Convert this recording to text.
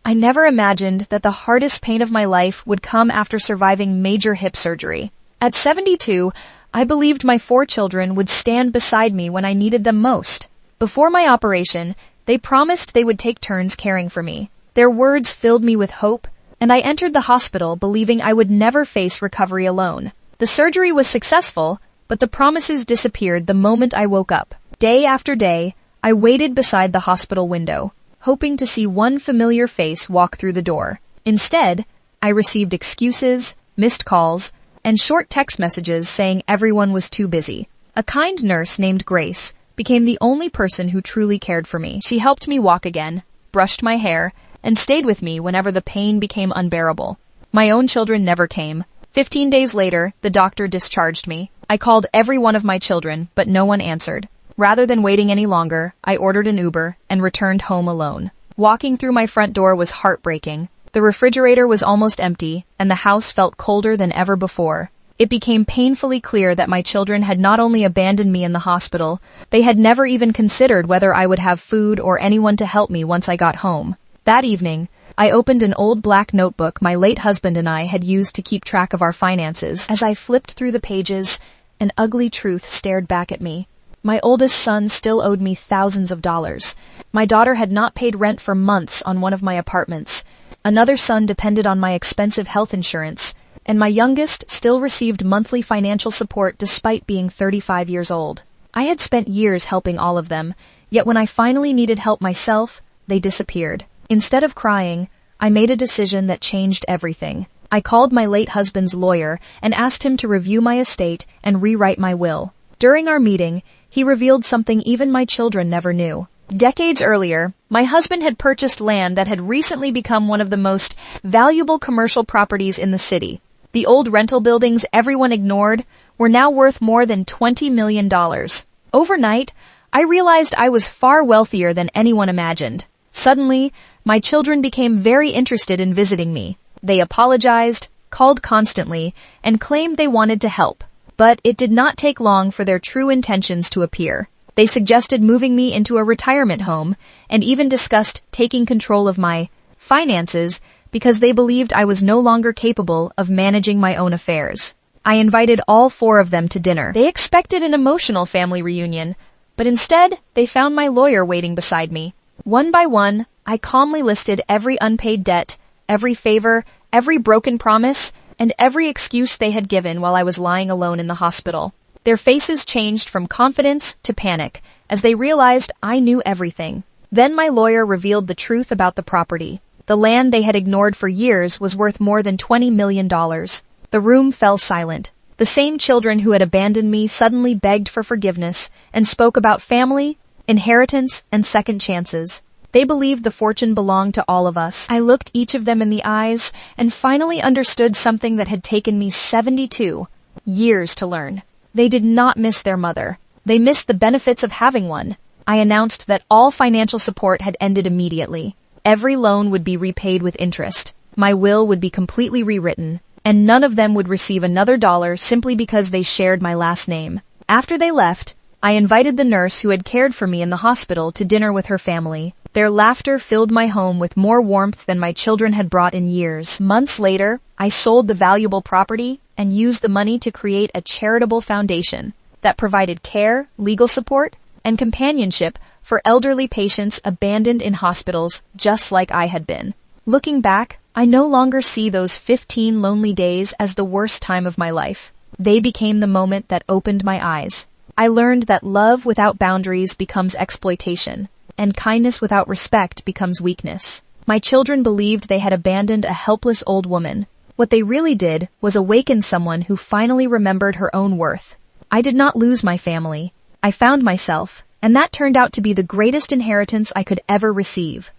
I never imagined that the hardest pain of my life would come after surviving major hip surgery. At 72, I believed my 4 children would stand beside me when I needed them most. Before my operation, they promised they would take turns caring for me. Their words filled me with hope, and I entered the hospital believing I would never face recovery alone. The surgery was successful, but the promises disappeared the moment I woke up. Day after day, I waited beside the hospital window, hoping to see one familiar face walk through the door. Instead, I received excuses, missed calls, and short text messages saying everyone was too busy. A kind nurse named Grace became the only person who truly cared for me. She helped me walk again, brushed my hair, and stayed with me whenever the pain became unbearable. My own children never came. 15 days later, the doctor discharged me. I called every one of my children, but no one answered. Rather than waiting any longer, I ordered an Uber and returned home alone. Walking through my front door was heartbreaking. The refrigerator was almost empty, and the house felt colder than ever before. It became painfully clear that my children had not only abandoned me in the hospital, they had never even considered whether I would have food or anyone to help me once I got home. That evening, I opened an old black notebook my late husband and I had used to keep track of our finances. As I flipped through the pages, an ugly truth stared back at me. My oldest son still owed me thousands of dollars. My daughter had not paid rent for months on one of my apartments. Another son depended on my expensive health insurance, and my youngest still received monthly financial support despite being 35 years old. I had spent years helping all of them, yet when I finally needed help myself, they disappeared. Instead of crying, I made a decision that changed everything. I called my late husband's lawyer and asked him to review my estate and rewrite my will. During our meeting, he revealed something even my children never knew. Decades earlier, my husband had purchased land that had recently become one of the most valuable commercial properties in the city. The old rental buildings everyone ignored were now worth more than $20 million. Overnight, I realized I was far wealthier than anyone imagined. Suddenly, my children became very interested in visiting me. They apologized, called constantly, and claimed they wanted to help. But it did not take long for their true intentions to appear. They suggested moving me into a retirement home and even discussed taking control of my finances because they believed I was no longer capable of managing my own affairs. I invited all 4 of them to dinner. They expected an emotional family reunion, but instead they found my lawyer waiting beside me. One by one, I calmly listed every unpaid debt, every favor, every broken promise, and every excuse they had given while I was lying alone in the hospital. Their faces changed from confidence to panic as they realized I knew everything. Then my lawyer revealed the truth about the property. The land they had ignored for years was worth more than $20 million. The room fell silent. The same children who had abandoned me suddenly begged for forgiveness and spoke about family, inheritance, and second chances. They believed the fortune belonged to all of us. I looked each of them in the eyes and finally understood something that had taken me 72 years to learn. They did not miss their mother. They missed the benefits of having one. I announced that all financial support had ended immediately. Every loan would be repaid with interest. My will would be completely rewritten, and none of them would receive another dollar simply because they shared my last name. After they left, I invited the nurse who had cared for me in the hospital to dinner with her family. Their laughter filled my home with more warmth than my children had brought in years. Months later, I sold the valuable property and used the money to create a charitable foundation that provided care, legal support, and companionship for elderly patients abandoned in hospitals just like I had been. Looking back, I no longer see those 15 lonely days as the worst time of my life. They became the moment that opened my eyes. I learned that love without boundaries becomes exploitation, and kindness without respect becomes weakness. My children believed they had abandoned a helpless old woman. What they really did was awaken someone who finally remembered her own worth. I did not lose my family. I found myself, and that turned out to be the greatest inheritance I could ever receive.